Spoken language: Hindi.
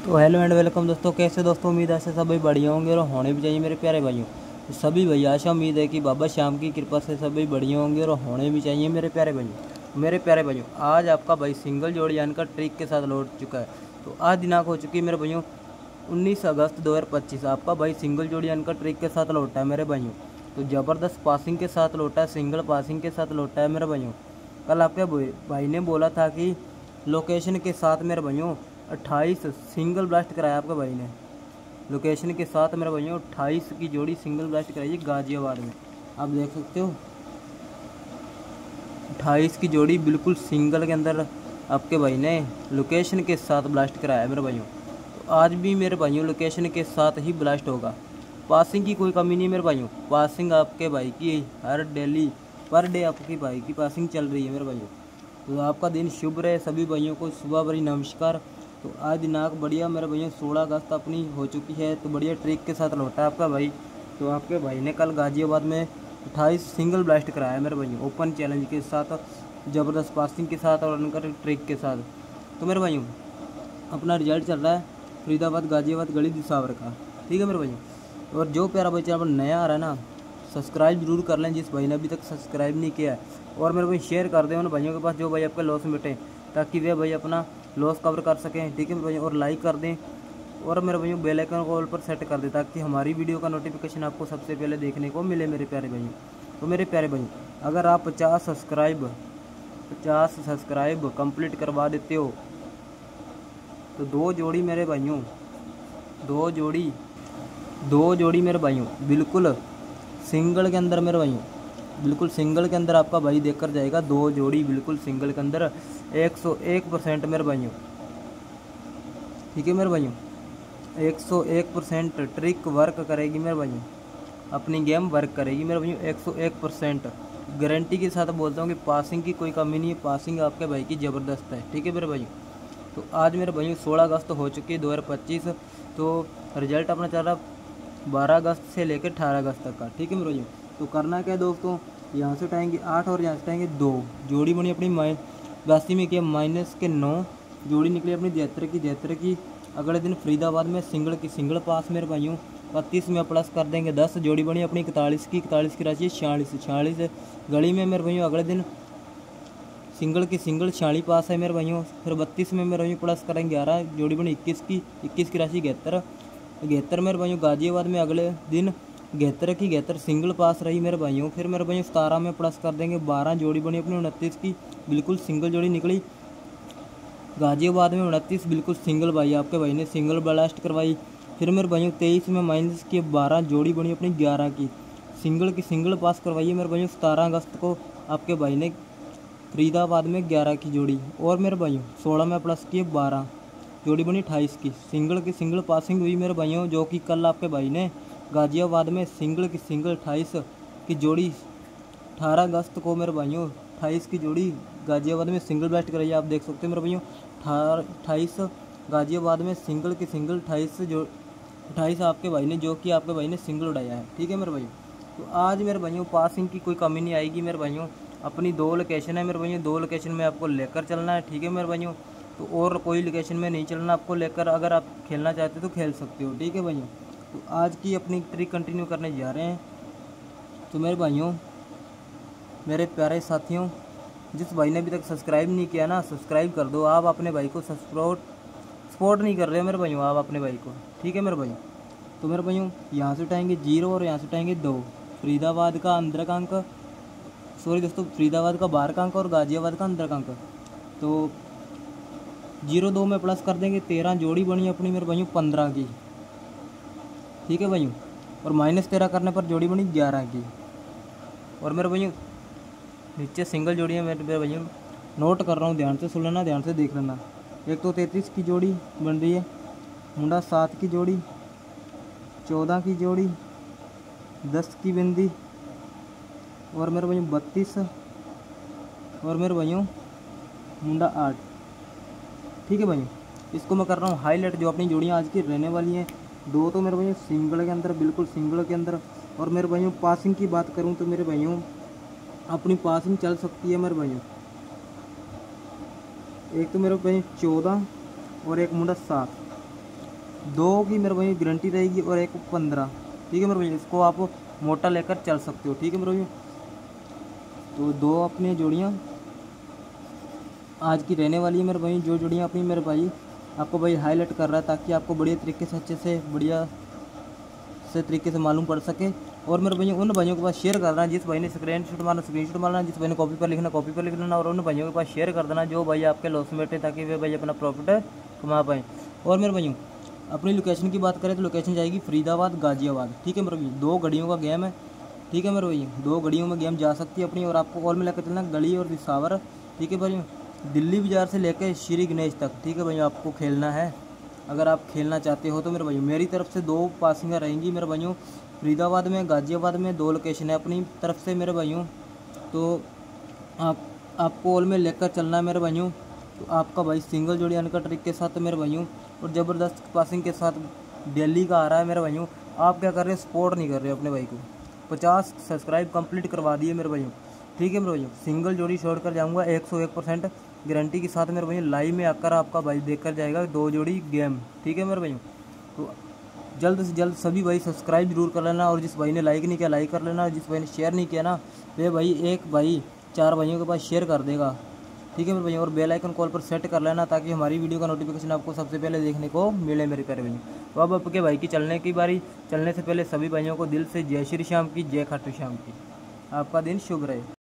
तो हेलो एंड वेलकम दोस्तों, कैसे दोस्तों। उम्मीद है से सभी बढ़िया होंगे और होने भी चाहिए मेरे प्यारे भाइयों। तो सभी भैया आशा उम्मीद है कि बाबा श्याम की कृपा से सभी बढ़िया होंगे और होने भी चाहिए मेरे प्यारे भाइयों। मेरे प्यारे भाइयों, आज आपका भाई सिंगल जोड़ी यानी का ट्रिक के साथ लौट चुका है। तो आज दिनांक हो चुकी है मेरे भाइयों 19 अगस्त 2025। आपका भाई सिंगल जोड़ी यानी का ट्रिक के साथ लौटा है मेरे भाइयों। तो ज़बरदस्त पासिंग के साथ लौटा है, सिंगल पासिंग के साथ लौटा है मेरे भाइयों। कल आपके भाई ने बोला था कि लोकेशन के साथ मेरे भाइयों 28 सिंगल ब्लास्ट कराया आपके भाई ने। लोकेशन के साथ मेरे भाइयों 28 की जोड़ी सिंगल ब्लास्ट कराई है गाजियाबाद में। आप देख सकते हो 28 की जोड़ी बिल्कुल सिंगल के अंदर आपके भाई ने लोकेशन के साथ ब्लास्ट कराया है मेरे भाइयों। तो आज भी मेरे भाइयों लोकेशन के साथ ही ब्लास्ट होगा। पासिंग की कोई कमी नहीं मेरे भाइयों। पासिंग आपके भाई की हर डेली पर डे आपकी भाई की पासिंग चल रही है मेरे भाइयों। तो आपका दिन शुभ रहे। सभी भाइयों को सुबह भरी नमस्कार। तो आज दिनांक बढ़िया मेरे भैया 16 अगस्त अपनी हो चुकी है। तो बढ़िया ट्रिक के साथ लौटा आपका भाई। तो आपके भाई ने कल गाजियाबाद में 28 सिंगल ब्लास्ट कराया मेरे भैया, ओपन चैलेंज के साथ, ज़बरदस्त पासिंग के साथ और उनका ट्रिक के साथ। तो मेरे भाइयों अपना रिजल्ट चल रहा है फरीदाबाद गाजियाबाद गली दिसावर का। ठीक है मेरे भाइयों। और जो प्यारा भाई चैनल पर नया आ रहा है ना, सब्सक्राइब जरूर कर लें जिस भाई ने अभी तक सब्सक्राइब नहीं किया है। और मेरे भाई शेयर कर दें उन भाइयों के पास जो भाई आपके लॉस में बैठे, ताकि वे भाई अपना लॉस कवर कर सकें। ठीक है मेरे भाई। और लाइक कर दें और मेरे भाइयों बेल आइकन को ऑल पर सेट कर दें, ताकि हमारी वीडियो का नोटिफिकेशन आपको सबसे पहले देखने को मिले मेरे प्यारे भाइयों। तो मेरे प्यारे भाई, अगर आप 50 सब्सक्राइब कंप्लीट करवा देते हो तो दो जोड़ी मेरे भाइयों मेरे भाइयों बिल्कुल सिंगल के अंदर मेरे भाइयों, बिल्कुल सिंगल के अंदर आपका भाई देखकर जाएगा। दो जोड़ी बिल्कुल सिंगल के अंदर 101% मेरे भाइयों। ठीक है मेरे भाइयों, 101% ट्रिक वर्क करेगी मेरे भाइयों। अपनी गेम वर्क करेगी मेरे भाइयों 101%। गारंटी के साथ बोलता हूँ कि पासिंग की कोई कमी नहीं है। पासिंग आपके भाई की ज़बरदस्त है। ठीक है मेरे भाइयों। तो आज मेरे भाइयों 16 अगस्त हो चुकी है 2025। तो रिजल्ट अपना चल रहा 12 अगस्त से लेकर 18 अगस्त तक का। ठीक है मेरे भाइयों। तो करना क्या है दोस्तों, यहाँ से उठाएंगे 8 और यहाँ से उठाएंगे 2। जोड़ी बनी अपनी 82 में किया -9 जोड़ी निकली अपनी 73 की। अगले दिन फरीदाबाद में सिंगल की सिंगल पास मेरे भाइयों 32 में प्लस कर देंगे 10। जोड़ी बनी अपनी 41 की राशि 46 गली में मेरे भाइयों। अगले दिन सिंगल की सिंगल 46 पास है मेरे भाइयों। फिर 32 में मेरे भाइयों प्लस करेंगे 11। जोड़ी बनी 21 की राशि 73 मेरे भाइयों। गाजियाबाद में अगले दिन 73 सिंगल पास रही मेरे भाइयों। फिर मेरे भाइयों 17 में प्लस कर देंगे 12। जोड़ी बनी अपनी 29 की, बिल्कुल सिंगल जोड़ी निकली गाजियाबाद में 29 बिल्कुल सिंगल भाई आपके भाई ने सिंगल ब्लास्ट करवाई। फिर मेरे भाइयों 23 में माइनस की 12। जोड़ी बनी अपनी 11 की सिंगल पास करवाई है मेरे भाइयों। 17 अगस्त को आपके भाई ने फरीदाबाद में 11 की जोड़ी। और मेरे भाइयों 16 में प्लस किए 12। जोड़ी बनी 28 की सिंगल पासिंग हुई मेरे भाइयों, जो कि कल आपके भाई ने गाजियाबाद में सिंगल 28 की जोड़ी 18 अगस्त को मेरे भाइयों 28 की जोड़ी गाजियाबाद में सिंगल ब्लास्ट कराई। आप देख सकते हैं मेरे भाइयों 28 गाजियाबाद में सिंगल 28 आपके भाई ने, जो कि आपके भाई ने सिंगल उड़ाया है। ठीक है मेरे भाइयों। तो आज मेरे भाइयों पासिंग की कोई कमी नहीं आएगी मेरे भाइयों। अपनी 2 लोकेशन है मेरे भाइयों, 2 लोकेशन में आपको लेकर चलना है। ठीक है मेरे भाइयों। तो और कोई लोकेशन में नहीं चलना आपको लेकर। अगर आप खेलना चाहते हो तो खेल सकते हो। ठीक है भाइयों। तो आज की अपनी ट्रिक कंटिन्यू करने जा रहे हैं। तो मेरे भाइयों, मेरे प्यारे साथियों, जिस भाई ने अभी तक सब्सक्राइब नहीं किया ना, सब्सक्राइब कर दो। आप अपने भाई को सपोर्ट नहीं कर रहे हो मेरे भाइयों, आप अपने भाई को। ठीक है मेरे भाइयों। तो मेरे भाइयों यहाँ से उठाएंगे 0 और यहाँ से उठाएंगे 2। फरीदाबाद का अंदर का अंक, सॉरी दोस्तों, फरीदाबाद का बाहर का अंक और गाजियाबाद का अंदर का अंक। तो 0-2 में प्लस कर देंगे 13। जोड़ी बनी अपनी मेरे भाइयों 15 की। ठीक है भाइयों। और -13 करने पर जोड़ी बनी 11 की। और मेरे भाइयों नीचे सिंगल जोड़ी है मेरे भाइयों, नोट कर रहा हूँ, ध्यान से सुन लेना, ध्यान से देख लेना। एक तो 33 की जोड़ी बन रही है, मुंडा 7 की जोड़ी, 14 की जोड़ी, 10 की बिंदी, और मेरे भाइयों 32, और मेरे भाइयों मुंडा 8। ठीक है भाइयों। इसको मैं कर रहा हूँ हाईलाइट, जो अपनी जोड़ियाँ आज की रहने वाली हैं। 2 तो मेरे भाइयों सिंगल के अंदर, बिल्कुल सिंगल के अंदर। और मेरे भाइयों पासिंग की बात करूँ तो मेरे भाइयों अपनी पासिंग चल सकती है मेरे भाइयों। एक तो मेरे भाई 14 और एक मुंडा 7। 2 की मेरे भाई गारंटी रहेगी और एक 15। ठीक है मेरे भाई, इसको आप मोटा लेकर चल सकते हो। ठीक है मेरे भाई, तो 2 अपनी जोड़ियाँ आज की रहने वाली है मेरे भाई। जो जोड़ियाँ अपनी मेरे भाई आपको भाई हाईलाइट कर रहा है ताकि आपको बढ़िया तरीके से अच्छे से बढ़िया से तरीके से मालूम पड़ सके। और मेरे भाई उन भाइयों के पास शेयर कर देना जिस भाई ने स्क्रीनशॉट मारना, जिस भाई ने कॉपी पर लिख लेना, और उन भाइयों के पास शेयर कर देना जो भाई आपके लॉस में बैठे, ताकि वे भाई अपना प्रॉफिट कमा पाएँ। और मेरे भाइयों अपनी लोकेशन की बात करें तो लोकेशन जाएगी फरीदाबाद गाजियाबाद। ठीक है मेरे भाई, 2 घड़ियों का गेम है। ठीक है मेरे भाई, 2 घड़ियों में गेम जा सकती है अपनी। और आपको और में लेकर चलना गली और विसावर। ठीक है भाई, दिल्ली बाज़ार से लेकर श्री गणेश तक। ठीक है भाई, आपको खेलना है। अगर आप खेलना चाहते हो तो मेरे भाई मेरी तरफ से 2 पासिंग रहेंगी मेरे भाइयों। फरीदाबाद में, गाजियाबाद में 2 लोकेशन है अपनी तरफ से मेरे भाइयों। तो आपको ऑल में लेकर चलना है मेरे भाइयों। तो आपका भाई सिंगल जोड़ी अनकट ट्रिक के साथ मेरे भाइयों और ज़बरदस्त पासिंग के साथ दिल्ली का आ रहा है मेरे भाइयों। आप क्या कर रहे हैं, सपोर्ट नहीं कर रहे हो अपने भाई को। 50 सब्सक्राइब कंप्लीट करवा दिए मेरे भाइयों। ठीक है मेरे भाइयों, सिंगल जोड़ी छोड़ कर जाऊँगा 101% गारंटी के साथ मेरे भाइयों। लाइव में आकर आपका भाई देख कर जाएगा 2 जोड़ी गेम। ठीक है मेरे भाइयों, तो जल्द से जल्द सभी भाई सब्सक्राइब जरूर कर लेना। और जिस भाई ने लाइक नहीं किया लाइक कर लेना, जिस भाई ने शेयर नहीं किया ना वे भाई एक भाई 4 भाइयों के पास शेयर कर देगा। ठीक है मेरे भाई, और बेल आइकन कॉल पर सेट कर लेना ताकि हमारी वीडियो का नोटिफिकेशन आपको सबसे पहले देखने को मिले मेरे प्यारे भाई। तो अब आपके भाई की चलने की बारी। चलने से पहले सभी भाइयों को दिल से जय श्री श्याम की, जय खाटू श्याम की। आपका दिन शुभ रहे।